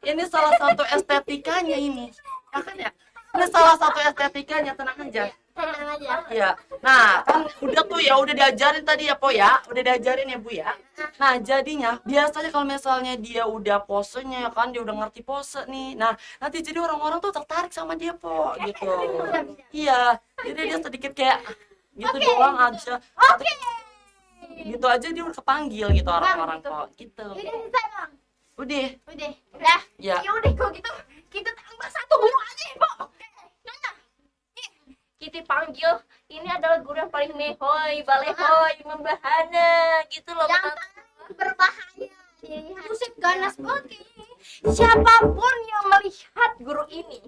Ini salah satu estetikanya ini. Ya kan ya? Ini salah satu estetikanya, tenang aja. tenang aja. Iya. Nah, kan udah diajarin tadi ya, Po ya. Udah diajarin ya, Bu ya. Nah, jadinya biasanya kalau misalnya dia udah posenya kan, dia udah ngerti pose nih. Nah, nanti jadi orang-orang tuh tertarik sama dia, Po, gitu. Iya. Jadi dia sedikit kayak gitu doang aja. Gitu aja dia udah kepanggil gitu orang-orang, Po. Gitu. Udah selesai, Bang. Udah. Udah. Ya. Ya udah kalau gitu kita tambah satu guru aja, Bu. Nyonya. Nih, kita panggil ini adalah guru yang paling mehoy, balehoy, membahana gitu loh. Yang berbahaya. Buset ganas banget kayaknya. Siapapun yang melihat guru ini,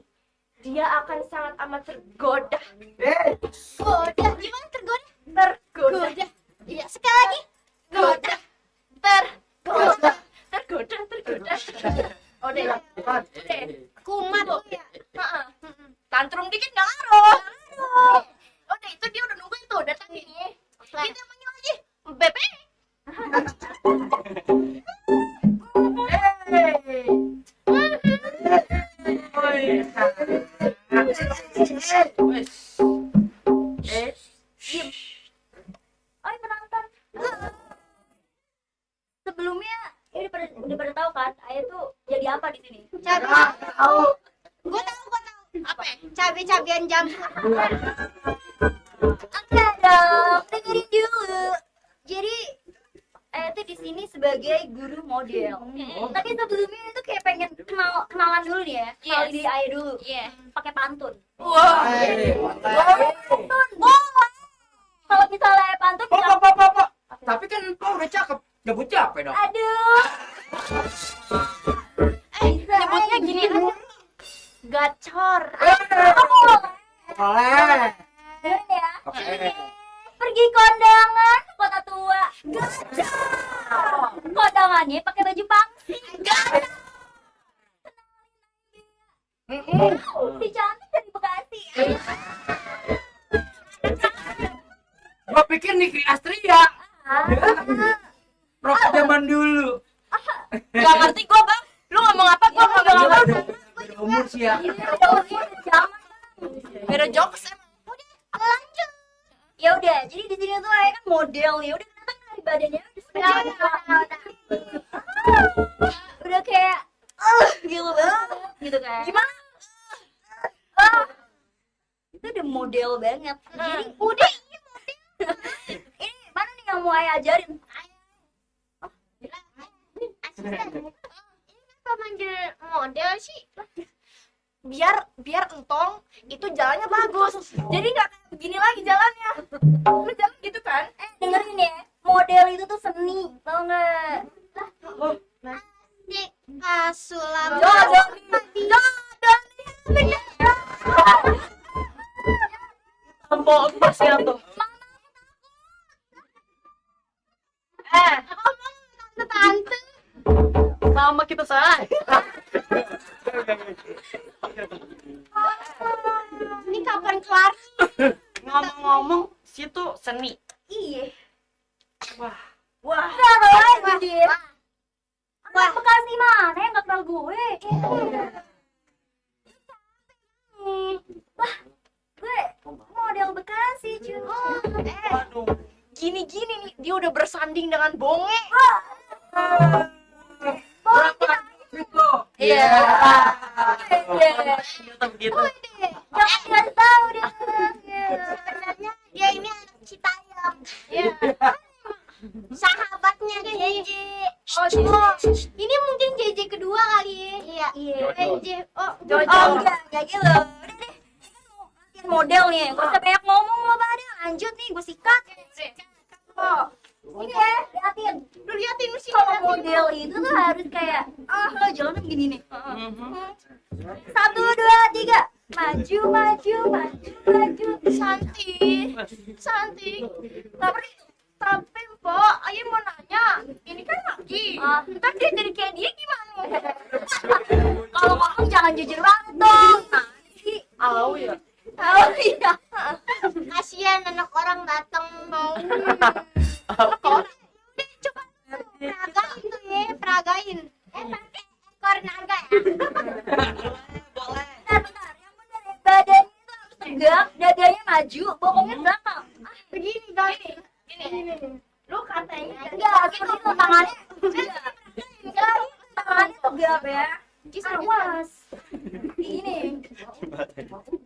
dia akan sangat amat tergoda. Goda. Gimana tergoda? Tergoda. Iya, sekali lagi. Goda. Tergoda. Udah. Kumat tuh ya. Tantrum dikit nggak ngaruh. Udah itu dia udah nungguin tuh datang udah pada tahu kan, Ayah tuh jadi apa di sini? Cabe. Gue tahu. Apa? Cabe-cabean jambu. Enggak dong, dengerin dulu. Jadi tuh di sini sebagai guru model. Tapi sebelumnya itu kayak pengen kenalan dulu nih ya. Kenalin diri Ayah dulu. Iya. Pakai pantun. Wah. Pantun, boleh. Kalau misalnya Ayah pantun, Pak. Tapi kan Pak udah cakep. Gak capek dong. aduh. Nyebutnya gini aja. Gacor. Boleh. Dengerin ya. Oke. Pergi kondangan kota tua. Gacor. Kondangannya pakai baju pangsi. Gacor. Si cantik dari Bekasi. Gua pikir Nikri Astria. Ah. Rock zaman dulu. Gak ngerti gue bang. Lu ngomong apa? Gue ngomong apa? Beda umur sih ya. Beda jokes emang. Udah, lanjut. Ya udah, jadi di sini tuh Ayah kan model ya. Udah kelihatan dari badannya udah seperti udah kayak gitu banget gitu kan. Gimana? Itu udah model banget. Jadi udah ini mana nih yang mau Ayah ajarin? Kenapa manggil model sih? Biar entong itu jalannya bagus. Jadi nggak kayak begini lagi jalannya. Lu jalan gitu kan? Dengerin ya, model itu tuh seni, tau nggak? Dik, kasulam. Tombol emas ya tuh. Tante. Sama kita say. Ini kapan kelar? Ngomong-ngomong, situ seni. Iya. Wah. Wah, nggak lagi dia. Wah, Bekasi mana yang nggak kenal gue? Wah, gue model Bekasi cuy. Waduh. Gini-gini nih, dia udah bersanding dengan bonge. Berapa itu? Iya. Gitu begitu. Jangan dikasih tahu deh. Sebenarnya dia ini anak Citayam. Iya. Sahabatnya JJ. Ini mungkin JJ kedua kali ya. Iya. JJ. Enggak gitu. Udah deh. Latihan model nih. Gak usah banyak ngomong lo pada. Lanjut nih, gue sikat. Ini ya, liatin. Lu liatin lu sih. Kalau model itu tuh harus kayak, lo jalannya begini nih. 1, 2, 3. Maju. Santi. Tapi Mbak, Ayo mau nanya. Ini kan lagi. Ntar dia jadi kayak dia gimana? Kalau ngomong jangan jujur banget dong. Sih. Alau ya. Oh iya. Kasihan anak orang datang mau. Udah coba peragain tuh ya, peragain. Pakai ekor naga ya. Boleh. Bentar. Yang benar ya, badannya itu harus tegak, dadanya maju, bokongnya belakang. Begini guys. Gini. Lu katanya Enggak, seperti itu tangannya. Enggak, tangannya tegak ya. Awas. Ini.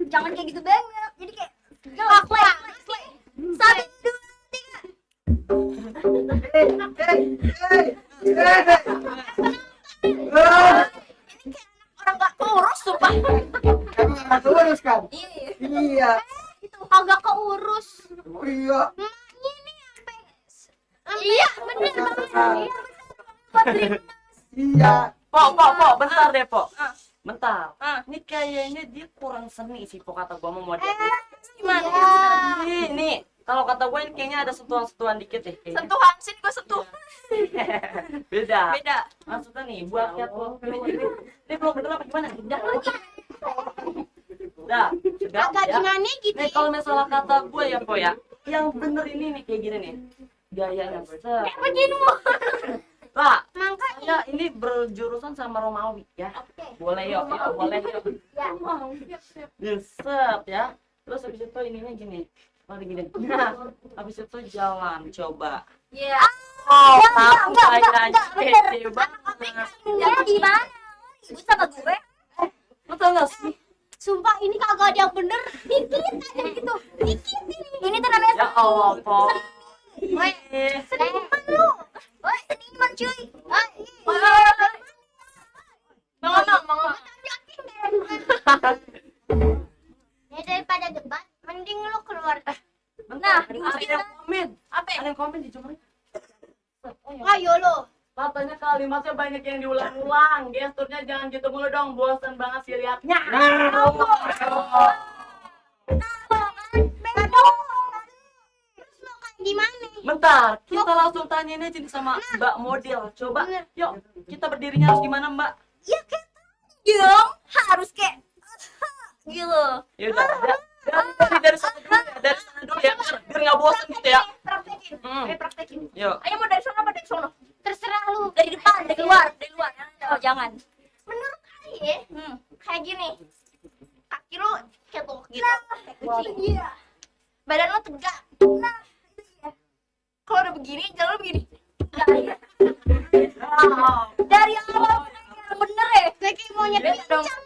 Jangan kayak gitu banget. Jadi kayak slay. 1, 2, 3. orang gak keurus sumpah. Emang nggak terus kan? Iya. Iya. Itu agak keurus. Iya. Emaknya nih sampai iya bener banget. Iya. Po, bentar deh, Po. Bentar. Ini kayaknya dia kurang seni sih, Po, kata gua mau model. Gimana? Nih, kalau kata gua ini kayaknya ada sentuhan-sentuhan dikit deh. kayaknya. Sentuhan sini gua sentuh. Beda. Beda. Maksudnya nih, buat lihat Po. Ini belum bener apa gimana? Udah, sudah. Agak Ya. gimana gitu Nih, ya. kalau misalnya kata gue ya, Po ya, yang bener ini nih kayak gini nih. Gayanya set. Begini Pak, Makanya saya ini berjurusan sama Romawi ya. Boleh yuk, boleh yuk. Ya, set ya. Terus habis itu ininya gini. Mari gini. Nah, habis itu jalan coba. ya Oh, kamu enggak, kayak bener. pede banget. Ya gimana? Ibu sama gue. Lo tau gak sih? Sumpah ini kagak ada yang bener. Dikit aja gitu. Dikit ini. Ini tuh namanya Ya Allah, Po. Woi, seniman lu. Woi, seniman cuy. Ngomong. Ya daripada debat, mending lu keluar. Nah, Ada yang komen. apa? Ada yang komen di Jumlah. Ayo lo. Katanya kalimatnya banyak yang diulang-ulang. Gesturnya jangan gitu mulu dong. Bosan banget sih liatnya. Terus lo kayak gimana? Bentar, kita langsung tanyain aja nih sama Mbak model. Coba, yuk kita berdirinya harus gimana Mbak? Ya kayak dong, harus kayak gitu. Yaudah, dari sana dulu ya. Dari sana dulu ya, biar nggak bosan gitu ya. Praktekin. Hmm. Praktekin. Yuk. Ayo mau dari sana apa dari sono? Terserah lu. Dari depan, dari luar, dari luar. Oh, jangan. Menurut kali ya, kayak gini. Kaki lu ketuk gitu. Kayak kucing. Iya. Badan lu tegak. Nah, itu ya. Kalau udah begini, jalan lu begini. Dari awal yang bener ya. Kayak monyet Iya dong. pincang.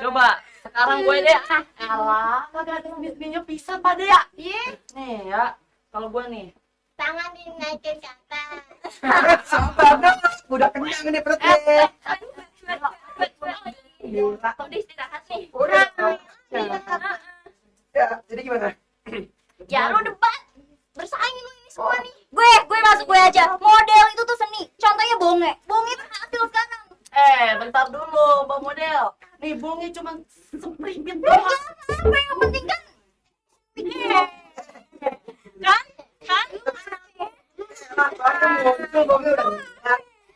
Coba, sekarang gue deh. Alah, kagak ada bisnisnya pisah pada ya. Iya. Nih ya, kalau gue nih. Tangan dinaikin ke atas. Sabar dong, udah kenyang nih perutnya. Gila. Udah istirahat nih. Udah. Ya, jadi gimana? Ya lu debat. Bersaing lu ini semua nih. Gue masuk gue aja. Model itu tuh seni. Contohnya bonge. Bonge itu hasil sekarang. Bentar dulu, Mbak model. Nih, bonge cuma seprimbit doang. Apa yang penting kan? Kan?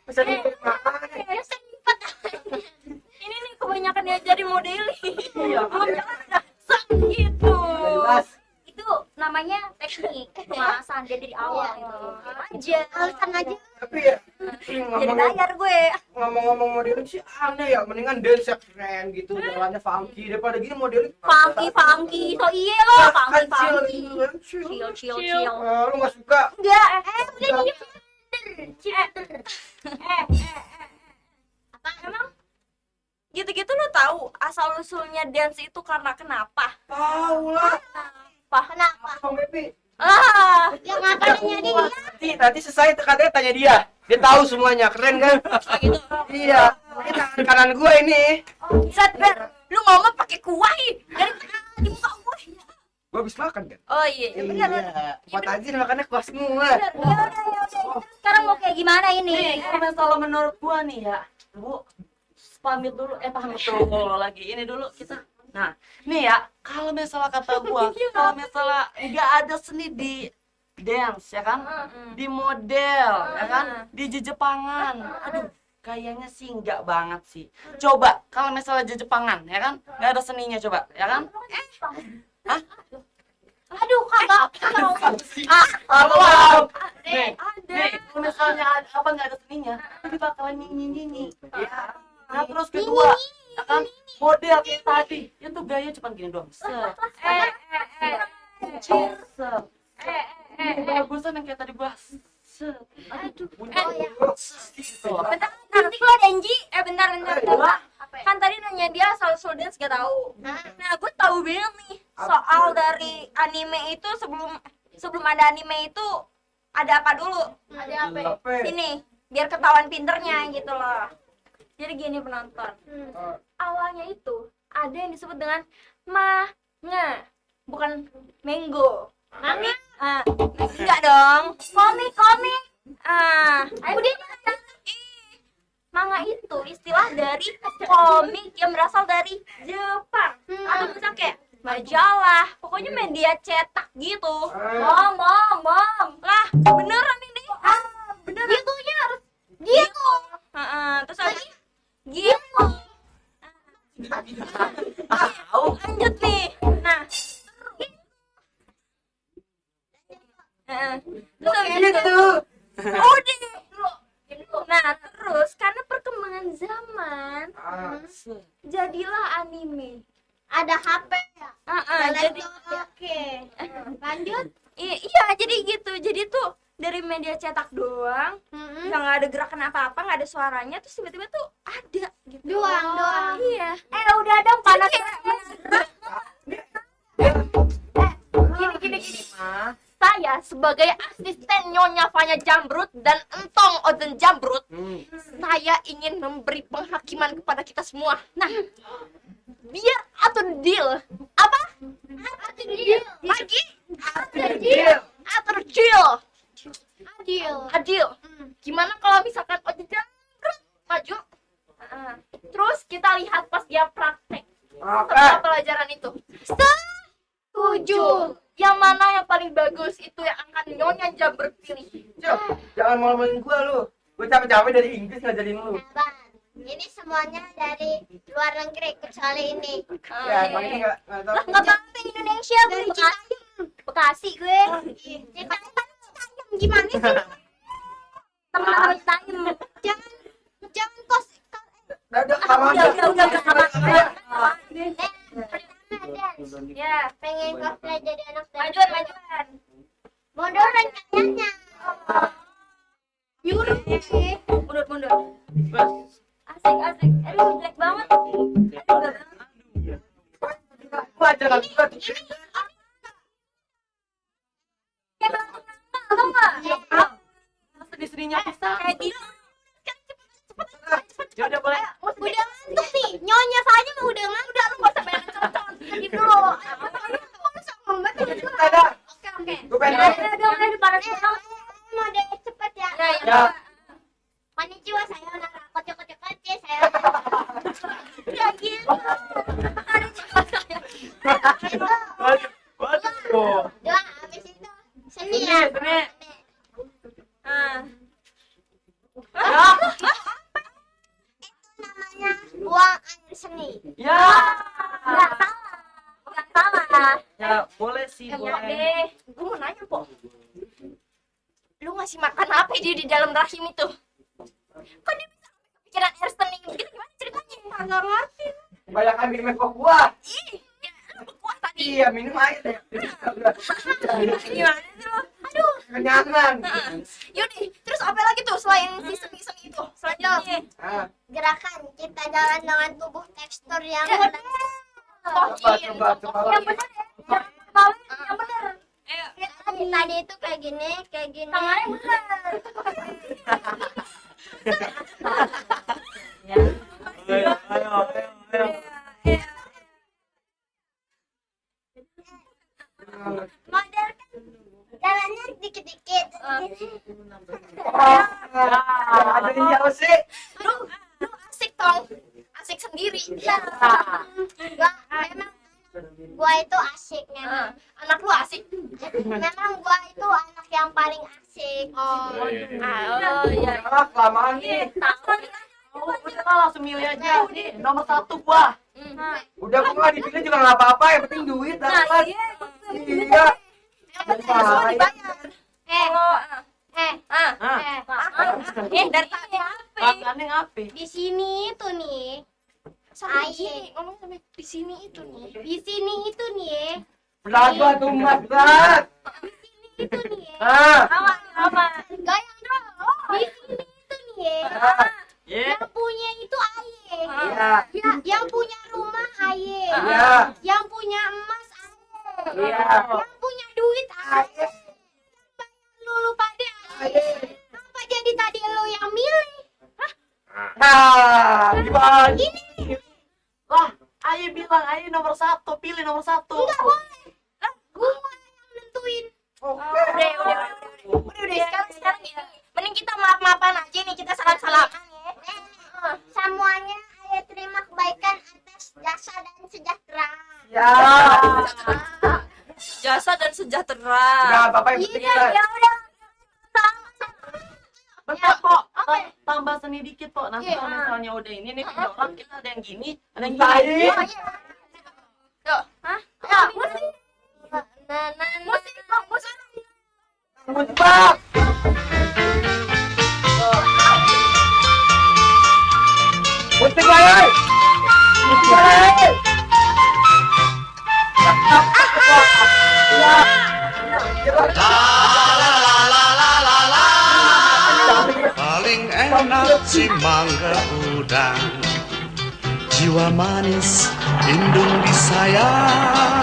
Bisa dimakan. Ini nih kebanyakan dia jadi modeling. Iya. Belum jalan udah sang gitu. Jelas. Itu namanya teknik pemanasan dia dari awal itu. Aja. Alasan aja. Tapi ya, Jadi bayar gue. ngomong-ngomong modeling sih aneh ya. Mendingan dance keren gitu, jalannya funky daripada gini modeling. Funky. So iya loh, Kan chill funky. gitu kan, chill. Chill. Lu nggak suka? Enggak, Udah di apa emang gitu-gitu lo tahu asal usulnya dance itu karena kenapa? Tahu lah. Kenapa? Bang Bepi. Ya ngapainnya dia? Nanti selesai katanya tanya dia. Dia tahu semuanya, keren kan? Gitu. Iya. Ini tangan kanan gue ini. Sadar, lu ngomong pakai kuah dari di muka gue. Gue habis makan kan? Oh iya, benar. Buat aja makannya kuah semua. Ya udah. Sekarang mau kayak gimana ini? Nih, kalau misalnya menurut gua nih ya, Bu, pamit dulu lagi. Ini dulu kita. Nah, nih ya, kalau misalnya kata gua, kalau misalnya nggak ada seni di dance ya kan, di model ya kan, di jejepangan. Aduh, kayaknya sih nggak banget sih. Coba kalau misalnya jejepangan ya kan, nggak ada seninya coba, ya kan? Hah? Aduh kagak. Halo. Nih, kalau misalnya apa nggak ada seninya, tapi bakalan nyanyi. Ya. Nah terus kedua, ya kan model kayak tadi, itu gaya cuma gini doang. Set. Bagusan yang kayak tadi gua. Set. Aduh. Gitu. Bentar, nanti lo Denji, bentar. Kan tadi nanya dia asal dance gak tahu. Nah, gue tahu banget nih soal dari anime itu sebelum ada anime itu ada apa dulu? Ada apa? Sini, biar ketahuan pinternya gitu loh. Jadi gini penonton, awalnya itu ada yang disebut dengan manga, bukan mango. Manga? Enggak dong, komik. Udah manga itu istilah dari komik yang berasal dari Jepang atau misalnya kayak majalah, pokoknya media cetak gitu. Bong. Lah, beneran ini. Beneran. Gitunya harus gitu. Terus lagi gitu. Lanjut nih. Nah, terus habis itu udah. Nah, terus karena perkembangan zaman, jadilah anime. Ada HP ya? Jadi Oke. Lanjut. iya, jadi gitu. Jadi tuh dari media cetak doang, yang nggak ada gerakan apa-apa, nggak ada suaranya, terus tiba-tiba tuh ada gitu. Doang. Iya. Udah dong panas. Gini. Saya sebagai asisten Nyonya Fanya Jambrut dan Entong Oden Jambrut, saya ingin memberi penghakiman kepada kita semua. Nah, biar atur deal. Apa? Atur deal. Lagi? Atur deal. Atur deal. Adil. Gimana kalau misalkan Oden Jambrut maju? Terus kita lihat pas dia praktek setelah pelajaran itu. Setuju. Yang mana yang paling bagus itu yang akan Nyonya Jambrut pilih. Jangan malu-maluin gua lu. Gua capek-capek dari Inggris ngajarin lu. Ini semuanya dari luar negeri kecuali ini. Ya, makanya enggak tahu. Lah nggak penting Indonesia, Dari Bekasi. Bekasi gue. Citayam gimana sih? Teman-teman Citayam. Jangan kos. Udah, sama aja. Ya, Pengen cosplay jadi anak majuan. Mundur rencananya. Nyuruh. Mundur. Asik. Aduh, jelek banget. Gua ajaran gua tuh. Kayak berantem nangka, tau nggak? Masa diserinya bisa? Kayak gitu. Ya udah boleh. Udah ngantuk nih. Nyonya saja mah udah ngantuk. Udah, lu nggak usah banyak cerita. Jadi dulu. Ada. Oke. Gua pengen Udah, panas banget. Mau deh cepet ya. Ya. Konnichiwa saya nara kocok-kocok saya. Ya gitu. Waduh. Dua habis itu seni ya. Seni. Namanya buang air seni. Ya. Nggak salah. Ya, boleh sih, Ya boleh. deh. Gue mau nanya, Po. Lu ngasih makan apa dia di dalam rahim itu? Kok dia bisa kepikiran air seni gitu? Gimana ceritanya? Nggak ngerti. Banyak minum es buah. Ih, ya, lu berkuah tadi. Iya, minum air ya. Gimana sih lu? Aduh. Kenyangan. Yaudah, terus apa lagi tuh selain si seni-seni itu? Selanjutnya. Ah, Gerakan kita jalan dengan tubuh tekstur yang Ya. benar. coba. Yang bener ya. Yang bener. Ayo. Tadi itu kayak gini. Tangannya bener. Ayo. Model kan jalannya dikit-dikit. Ada yang jauh sih. Lu asik tong. Asik sendiri. Memang gua itu asik memang. Anak lu asik. Memang gua itu anak yang paling asik. Oh iya. Ah, kelamaan nih. Oh, udah lah, langsung milih aja. Nih, nomor 1 gua. Udah gua nggak dipilih juga nggak apa-apa, yang penting duit Nah, dapat. iya. Iya. Yang penting semua dibayar. Oh, Dari tadi apa? Makanya ngapain? di sini itu nih. Sampai Air. di sini, ngomong sampai di sini itu nih. Di sini itu nih. Belaga tuh mas berat. Itu nih. Ah, Apa? Goyang dong. Di sini itu nih. Ya. Yang punya itu air. iya, Yang punya rumah air. iya, Yang punya emas air. iya. Yang punya duit air. Lu pada air. Apa jadi tadi lu yang milih? Nah, gimana? Ini Lah, ayo bilang, ayo nomor 1, pilih nomor 1. nggak boleh. Gua yang nentuin. Oke. Udah, sekarang ya. Mending kita maaf-maafan aja nih, kita salam-salaman ya. Semuanya ayo terima kebaikan atas jasa dan sejahtera. Ya. Jasa dan sejahtera. Nggak apa-apa yang penting kita. Ya udah. Bentar, Pok. Tambah seni dikit, Pok. Nanti kalau misalnya udah ini nih 3 orang, kita ada yang gini, ada yang gini. Baik. Yuk, ya, musik. Musik, Pok, musik. Musbak. Musik baik. Musik baik. Ya. anak si mangga udang, jiwa manis lindung disayang.